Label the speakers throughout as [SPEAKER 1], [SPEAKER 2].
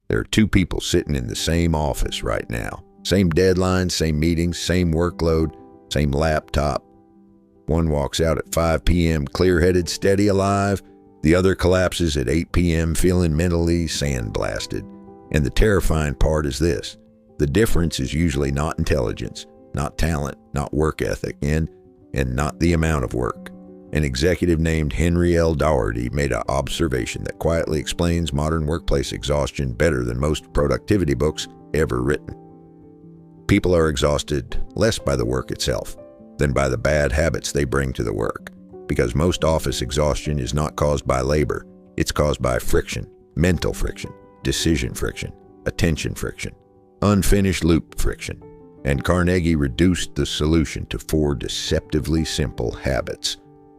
[SPEAKER 1] There are two people sitting in the same office right now. Same deadlines, same meetings, same workload, same laptop. One walks out at 5 p.m. clear-headed, steady, alive. The other collapses at 8 p.m. feeling mentally sandblasted. And the terrifying part is this. The difference is usually not intelligence, not talent, not work ethic, and not the amount of work. An executive named Henry L. Doherty made an observation that quietly explains modern workplace exhaustion better than most productivity books ever written. People are exhausted less by the work itself than by the bad habits they bring to the work, because most office exhaustion is not caused by labor. It's caused by friction, mental friction, decision friction, attention friction, unfinished loop friction. And Carnegie reduced the solution to 4 deceptively simple habits.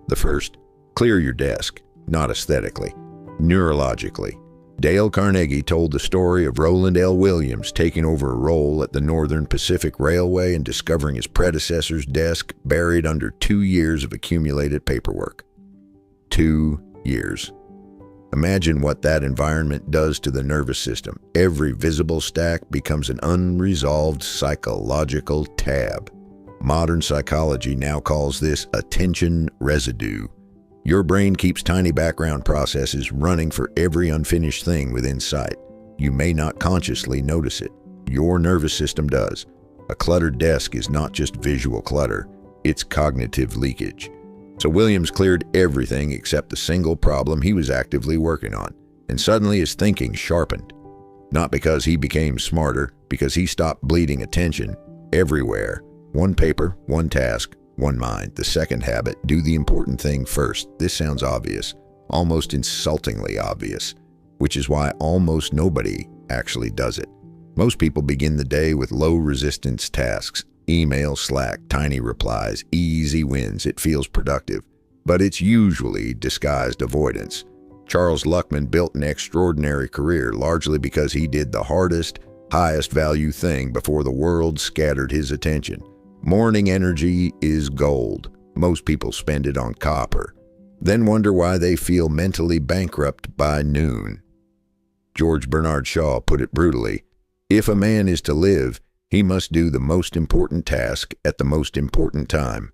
[SPEAKER 1] The first, clear your desk, not aesthetically, neurologically. Dale Carnegie told the story of Roland L. Williams taking over a role at the Northern Pacific Railway and discovering his predecessor's desk buried under 2 years of accumulated paperwork. 2 years. Imagine what that environment does to the nervous system. Every visible stack becomes an unresolved psychological tab. Modern psychology now calls this attention residue. Your brain keeps tiny background processes running for every unfinished thing within sight. You may not consciously notice it. Your nervous system does. A cluttered desk is not just visual clutter, it's cognitive leakage. So Williams cleared everything except the single problem he was actively working on, and suddenly his thinking sharpened. Not because he became smarter, because he stopped bleeding attention everywhere. One paper, one task, one mind. The second habit, do the important thing first. This sounds obvious, almost insultingly obvious, which is why almost nobody actually does it. Most people begin the day with low-resistance tasks. Email, Slack, tiny replies, easy wins. It feels productive, but it's usually disguised avoidance. Charles Luckman built an extraordinary career largely because he did the hardest, highest value thing before the world scattered his attention. Morning energy is gold. Most people spend it on copper, then wonder why they feel mentally bankrupt by noon. George Bernard Shaw put it brutally, if a man is to live, he must do the most important task at the most important time.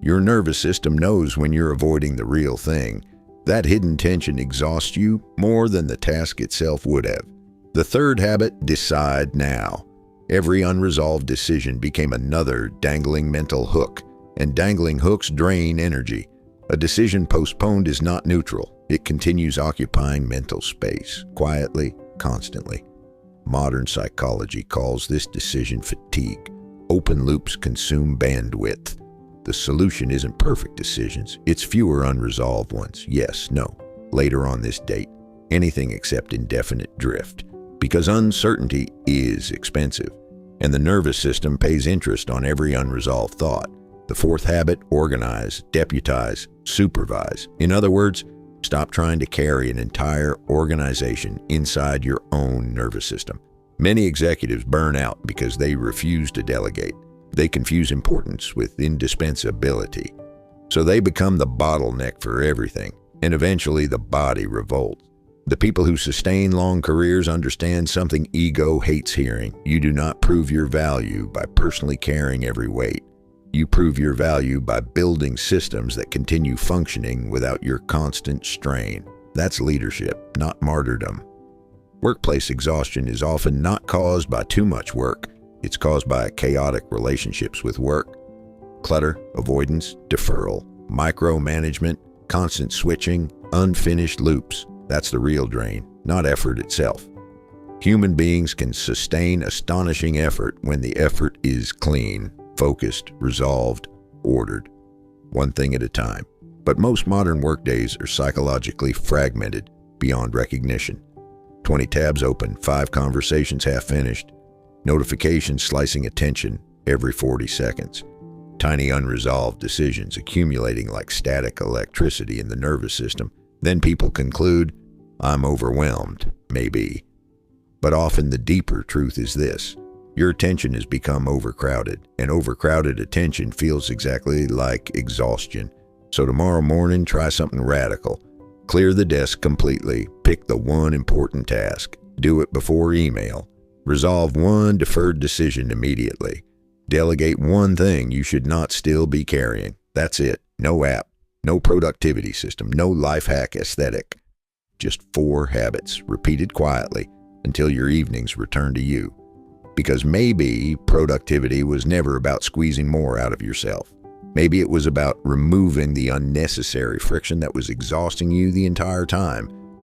[SPEAKER 1] Your nervous system knows when you're avoiding the real thing. That hidden tension exhausts you more than the task itself would have. The third habit, decide now. Every unresolved decision became another dangling mental hook, and dangling hooks drain energy. A decision postponed is not neutral. It continues occupying mental space, quietly, constantly. Modern psychology calls this decision fatigue. Open loops consume bandwidth. The solution isn't perfect decisions. It's fewer unresolved ones. Yes, no, later on this date. Anything except indefinite drift. Because uncertainty is expensive, and the nervous system pays interest on every unresolved thought. The fourth habit, organize, deputize, supervise. In other words, stop trying to carry an entire organization inside your own nervous system. Many executives burn out because they refuse to delegate. They confuse importance with indispensability. So they become the bottleneck for everything, and eventually the body revolts. The people who sustain long careers understand something ego hates hearing. You do not prove your value by personally carrying every weight. You prove your value by building systems that continue functioning without your constant strain. That's leadership, not martyrdom. Workplace exhaustion is often not caused by too much work. It's caused by chaotic relationships with work. Clutter, avoidance, deferral, micromanagement, constant switching, unfinished loops. That's the real drain, not effort itself. Human beings can sustain astonishing effort when the effort is clean, focused, resolved, ordered, one thing at a time. But most modern workdays are psychologically fragmented beyond recognition. 20 tabs open, 5 conversations half finished, notifications slicing attention every 40 seconds. Tiny unresolved decisions accumulating like static electricity in the nervous system. Then people conclude, I'm overwhelmed, maybe. But often the deeper truth is this. Your attention has become overcrowded, and overcrowded attention feels exactly like exhaustion. So tomorrow morning, try something radical. Clear the desk completely, pick the one important task, Do it before email. Resolve one deferred decision immediately. Delegate one thing you should not still be carrying. That's it. No app, no productivity system, no life hack aesthetic. Just 4 habits, repeated quietly until your evenings return to you. Because maybe productivity was never about squeezing more out of yourself. Maybe it was about removing the unnecessary friction that was exhausting you the entire time.